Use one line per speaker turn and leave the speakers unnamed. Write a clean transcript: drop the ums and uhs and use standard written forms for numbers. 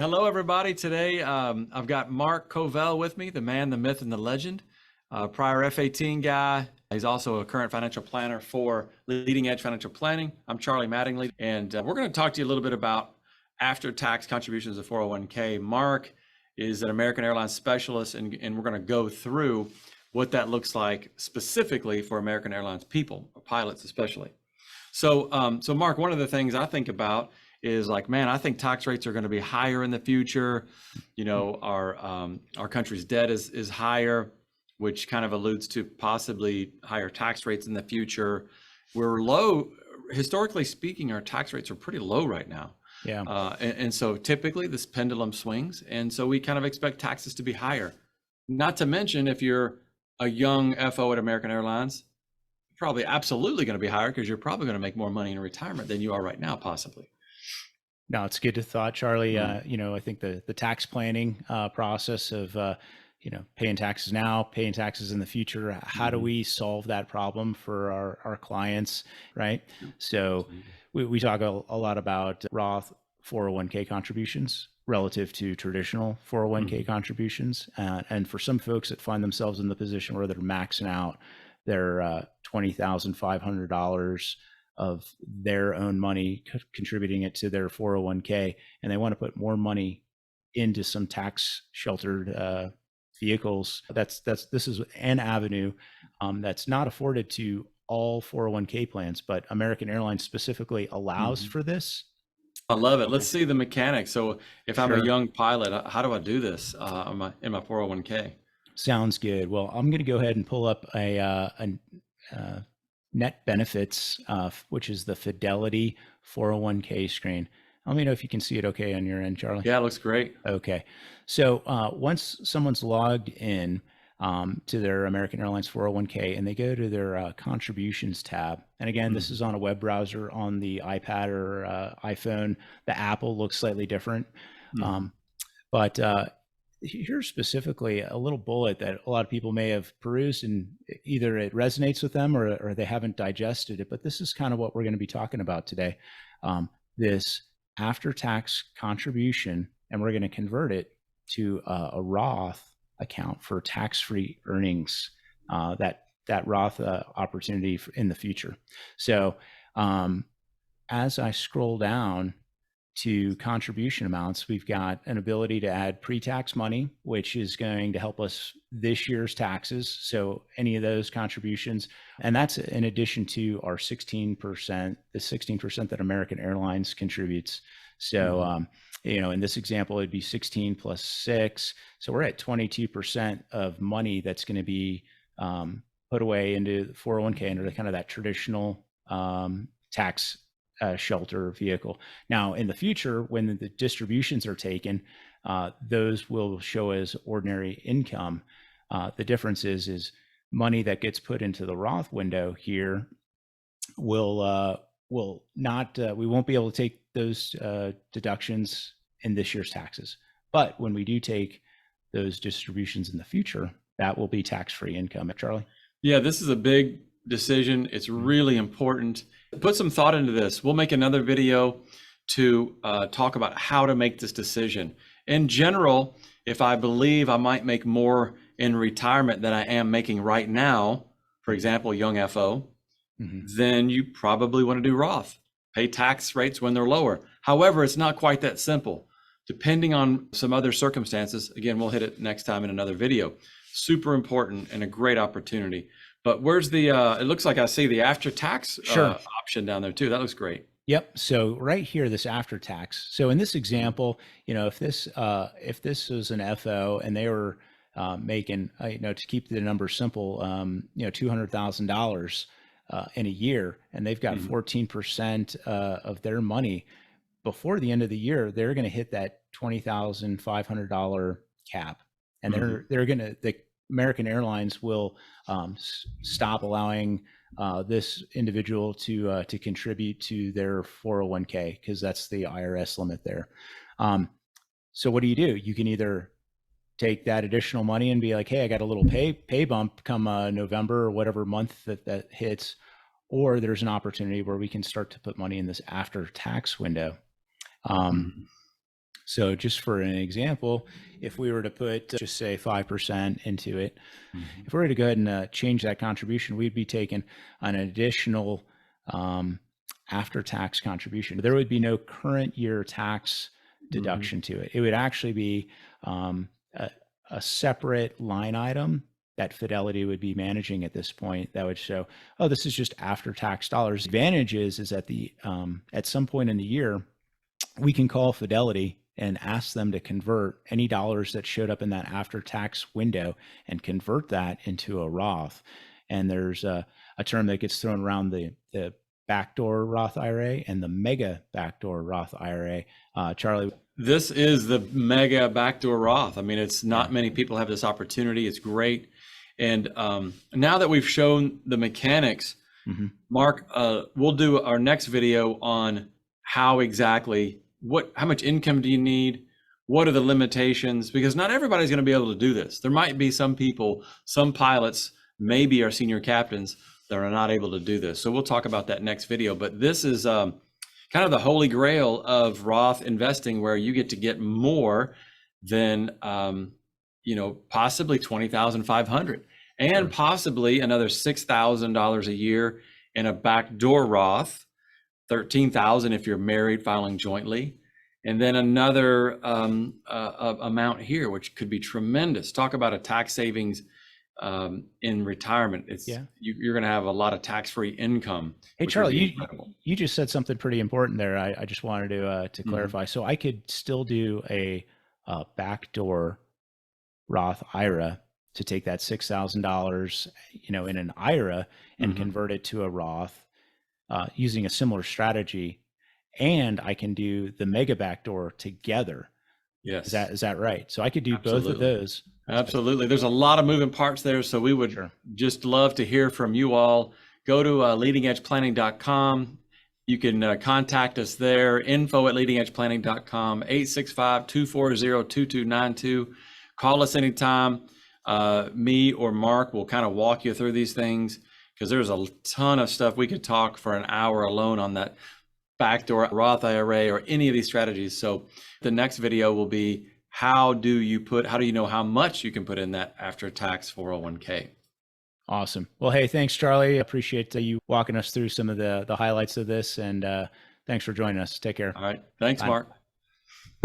Hello, everybody. Today, I've got Mark Covell with me, the man, the myth, and the legend. Prior F-18 guy. He's also a current financial planner for Leading Edge Financial Planning. I'm Charlie Mattingly, and we're going to talk to you a little bit about after-tax contributions to 401k. Mark is an American Airlines specialist, and we're going to go through what that looks like specifically for American Airlines people, pilots especially. So Mark, one of the things I think about is like, man, I think tax rates are going to be higher in the future. You know, our country's debt is higher, which kind of alludes to possibly higher tax rates in the future. We're low, historically speaking, our tax rates are pretty low right now.
Yeah.
And so typically this pendulum swings, and so we kind of expect taxes to be higher. Not to mention, if you're a young FO at American Airlines, probably absolutely going to be higher because you're probably going to make more money in retirement than you are right now, possibly.
No, it's good to thought, Charlie. I think the tax planning process of paying taxes now, paying taxes in the future. How do we solve that problem for our clients, right? So we talk a lot about Roth 401k contributions relative to traditional 401k contributions, and for some folks that find themselves in the position where they're maxing out their $20,500 of their own money, contributing it to their 401k, and they want to put more money into some tax sheltered vehicles. This is an avenue that's not afforded to all 401k plans, but American Airlines specifically allows for this.
I love it. Let's see the mechanics. So if I'm a
Sure.
young pilot, how do I do this in my 401k?
Sounds good. Well, I'm going to go ahead and pull up a net benefits, which is the Fidelity 401k screen. Let me know if you can see it okay on your end, Charlie.
Yeah, it looks great.
Okay. So once someone's logged in to their American Airlines 401k and they go to their contributions tab, and again, this is on a web browser on the iPad or iPhone. The app will look slightly different. But here's specifically a little bullet that a lot of people may have perused, and either it resonates with them or they haven't digested it. But this is kind of what we're going to be talking about today. This after-tax contribution, and we're going to convert it to a Roth account for tax-free earnings, that Roth opportunity in the future. So as I scroll down to contribution amounts, we've got an ability to add pre-tax money, which is going to help us this year's taxes. So any of those contributions, and that's in addition to our 16%, the 16% that American Airlines contributes. So, in this example, it'd be 16 plus 6. So we're at 22% of money that's going to be put away into the 401k under kind of that traditional tax shelter vehicle. Now, in the future, when the distributions are taken, those will show as ordinary income. The difference is money that gets put into the Roth window here will not, we won't be able to take those deductions in this year's taxes. But when we do take those distributions in the future, that will be tax-free income. Charlie?
Yeah, this is a big decision. It's really important. Put some thought into this. We'll make another video to talk about how to make this decision. In general, if I believe I might make more in retirement than I am making right now, for example, young FO, then you probably want to do Roth. Pay tax rates when they're lower. However, it's not quite that simple. Depending on some other circumstances, again, we'll hit it next time in another video. Super important and a great opportunity. But where's the, it looks like I see the after-tax option down there too. That looks great.
Yep. So right here, this after tax. So in this example, if this was an FO and they were making, to keep the number simple, $200,000 in a year, and they've got 14% of their money before the end of the year, they're going to hit that $20,500 cap, and they're going to, the American Airlines will stop allowing this individual to contribute to their 401k, because that's the IRS limit there. So what do? You can either take that additional money and be like, hey, I got a little pay bump come November or whatever month that hits, or there's an opportunity where we can start to put money in this after tax window. So just for an example, if we were to put, just say 5% into it, if we were to go ahead and change that contribution, we'd be taking an additional after-tax contribution. There would be no current year tax deduction to it. It would actually be a separate line item that Fidelity would be managing at this point that would show, oh, this is just after-tax dollars. The advantage is that at some point in the year, we can call Fidelity and ask them to convert any dollars that showed up in that after-tax window and convert that into a Roth. And there's a term that gets thrown around, the backdoor Roth IRA and the Mega Backdoor Roth IRA. Charlie?
This is the Mega Backdoor Roth. I mean, it's not many people have this opportunity. It's great. And now that we've shown the mechanics, Mark, we'll do our next video on how exactly, how much income do you need? What are the limitations? Because not everybody's going to be able to do this. There might be some people, some pilots, maybe our senior captains, that are not able to do this. So we'll talk about that next video. But this is kind of the holy grail of Roth investing, where you get to get more than, possibly $20,500 and possibly another $6,000 a year in a backdoor Roth, $13,000 if you're married filing jointly, and then another amount here, which could be tremendous. Talk about a tax savings in retirement. You're going to have a lot of tax-free income.
Hey, Charlie, you just said something pretty important there. I just wanted to clarify. So I could still do a backdoor Roth IRA to take that $6,000, in an IRA and convert it to a Roth using a similar strategy, and I can do the Mega Backdoor together.
Yes.
Is that right? So I could do both of those.
Absolutely. There's a lot of moving parts there. So we would just love to hear from you all. Go to leadingedgeplanning.com. You can contact us there, info@leadingedgeplanning.com, 865-240-2292. Call us anytime. Me or Mark will kind of walk you through these things, because there's a ton of stuff. We could talk for an hour alone on that backdoor Roth IRA or any of these strategies. So the next video will be, how do you know how much you can put in that after-tax 401k?
Awesome. Well, hey, thanks, Charlie. I appreciate you walking us through some of the highlights of this, and thanks for joining us. Take care.
All right. Thanks, Mark.